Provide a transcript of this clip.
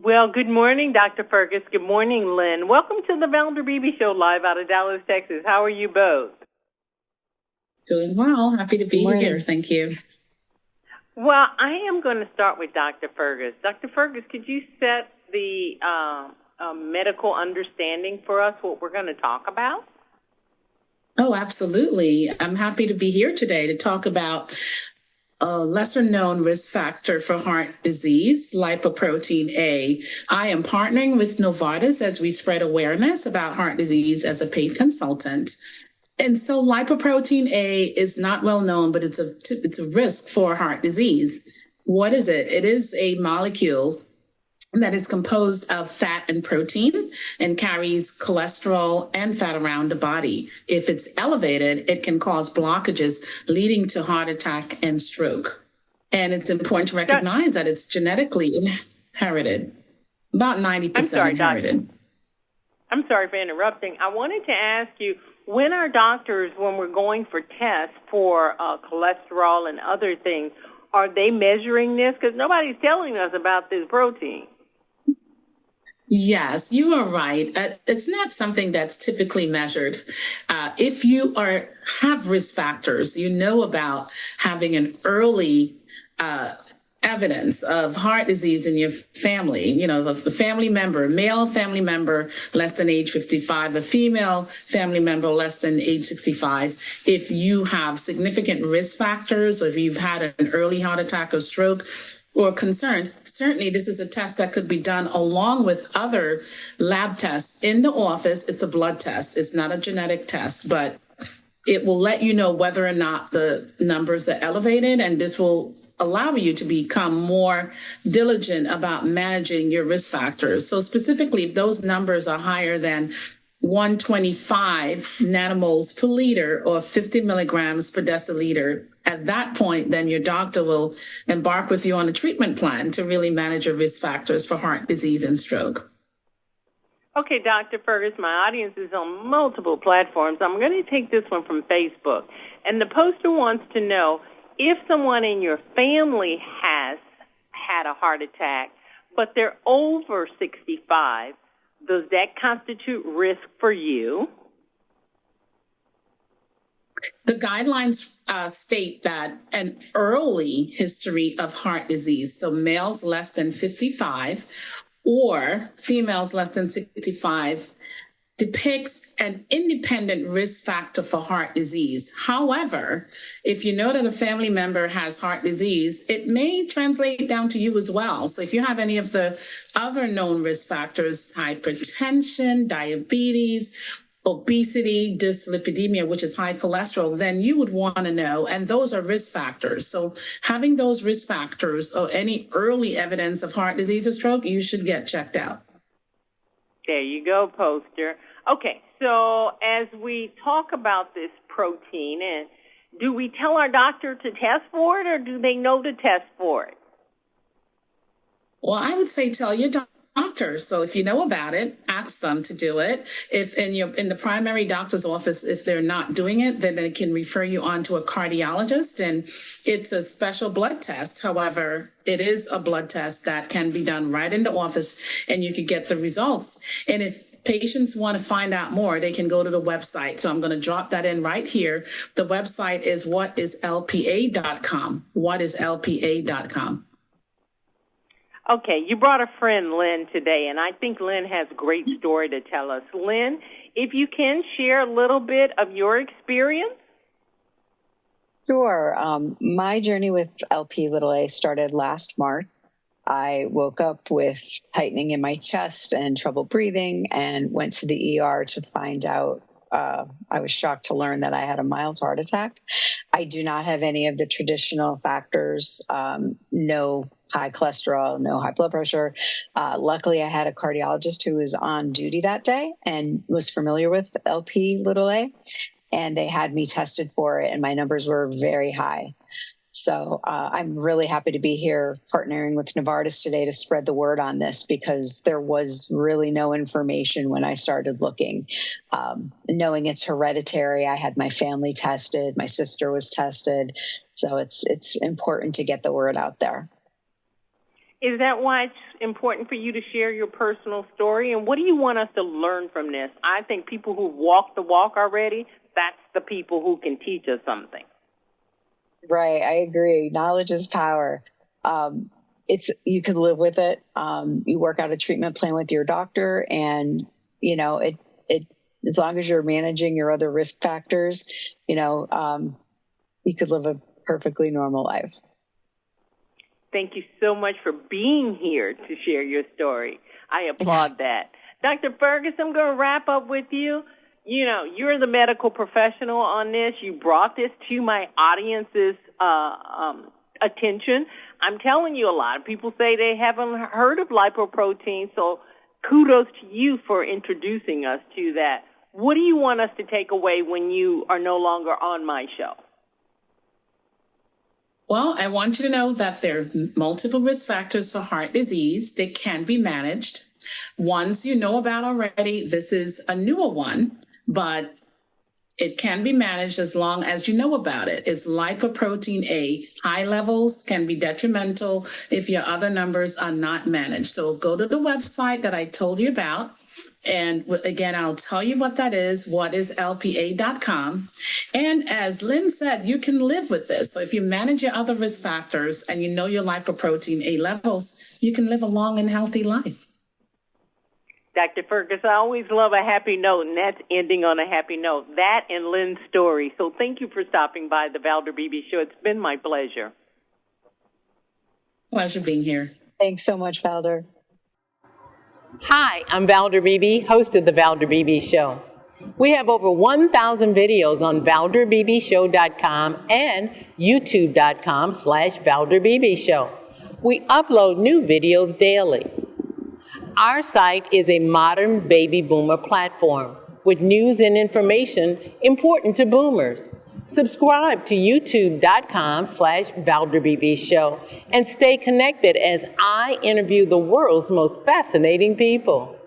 Well, good morning, Dr. Fergus. Good morning, Lynn. Welcome to the Valder Beebe Show live out of Dallas, Texas. How are you both? Doing well. Happy to be here. Thank you. Well, I am going to start with Dr. Fergus. Dr. Fergus, could you set the medical understanding for us, what we're going to talk about? Oh, absolutely. I'm happy to be here today to talk about a lesser known risk factor for heart disease, lipoprotein A. I am partnering with Novartis as we spread awareness about heart disease as a paid consultant. And so lipoprotein A is not well known, but it's a risk for heart disease. What is it? It is a molecule that is composed of fat and protein and carries cholesterol and fat around the body. If it's elevated, it can cause blockages leading to heart attack and stroke. And it's important to recognize that it's genetically inherited, about 90% inherited. I'm sorry for interrupting. I wanted to ask you, when our doctors, when we're going for tests for cholesterol and other things, are they measuring this? Because nobody's telling us about this protein. Yes, you are right. It's not something that's typically measured. If you have risk factors, you know about having an early evidence of heart disease in your family, you know, a family member, male family member less than age 55, a female family member less than age 65. If you have significant risk factors, or if you've had an early heart attack or stroke, or concerned, certainly this is a test that could be done along with other lab tests in the office. It's a blood test. It's not a genetic test, but it will let you know whether or not the numbers are elevated, and this will allow you to become more diligent about managing your risk factors. So specifically, if those numbers are higher than 125 nanomoles per liter or 50 milligrams per deciliter, at that point, then your doctor will embark with you on a treatment plan to really manage your risk factors for heart disease and stroke. Okay, Dr. Fergus, my audience is on multiple platforms. I'm going to take this one from Facebook. And the poster wants to know, if someone in your family has had a heart attack, but they're over 65, does that constitute risk for you? The guidelines state that an early history of heart disease, so males less than 55 or females less than 65, depicts an independent risk factor for heart disease. However, if you know that a family member has heart disease, it may translate down to you as well. So if you have any of the other known risk factors, hypertension, diabetes, obesity, dyslipidemia, which is high cholesterol, then you would want to know, and those are risk factors. So having those risk factors or any early evidence of heart disease or stroke, you should get checked out. There you go, poster. Okay, so as we talk about this protein, and do we tell our doctor to test for it, or do they know to test for it? Well, I would say tell your doctor. So if you know about it, ask them to do it. If in the primary doctor's office, if they're not doing it, then they can refer you on to a cardiologist, and it's a special blood test. However, it is a blood test that can be done right in the office, and you can get the results. And if patients want to find out more, they can go to the website. So I'm going to drop that in right here. The website is whatislpa.com. Whatislpa.com. Okay, you brought a friend, Lynn, today, and I think Lynn has a great story to tell us. Lynn, if you can share a little bit of your experience. Sure. My journey with Lp(a) started last March. I woke up with tightening in my chest and trouble breathing and went to the ER to find out. I was shocked to learn that I had a mild heart attack. I do not have any of the traditional factors, no high cholesterol, no high blood pressure. Luckily, I had a cardiologist who was on duty that day and was familiar with Lp(a), and they had me tested for it, and my numbers were very high. So I'm really happy to be here partnering with Novartis today to spread the word on this, because there was really no information when I started looking. Knowing it's hereditary, I had my family tested, my sister was tested. So it's important to get the word out there. Is that why it's important for you to share your personal story? And what do you want us to learn from this? I think people who walk the walk already, that's the people who can teach us something. Right, I agree. Knowledge is power. You can live with it. You work out a treatment plan with your doctor, and it as long as you're managing your other risk factors, you could live a perfectly normal life. Thank you so much for being here to share your story. I applaud that. Dr. Fergus, I'm going to wrap up with you. You're the medical professional on this. You brought this to my audience's attention. I'm telling you, a lot of people say they haven't heard of lipoprotein, so kudos to you for introducing us to that. What do you want us to take away when you are no longer on my show? Well, I want you to know that there are multiple risk factors for heart disease. They can be managed. Ones you know about already, this is a newer one, but it can be managed as long as you know about it. It's lipoprotein A. High levels can be detrimental if your other numbers are not managed. So go to the website that I told you about. And again, I'll tell you what that is. What is LPA.com? And as Lynn said, you can live with this. So if you manage your other risk factors and you know your lipoprotein A levels, you can live a long and healthy life. Dr. Fergus, I always love a happy note, and that's ending on a happy note. That and Lynn's story. So thank you for stopping by the Valder Beebe Show. It's been my pleasure. Pleasure being here. Thanks so much, Valder. Hi, I'm Valder Beebe, host of the Valder Beebe Show. We have over 1,000 videos on ValderBeebeShow.com and YouTube.com/Valder Beebe Show. We upload new videos daily. Our site is a modern baby boomer platform with news and information important to boomers. Subscribe to YouTube.com/Valder Beebe Show and stay connected as I interview the world's most fascinating people.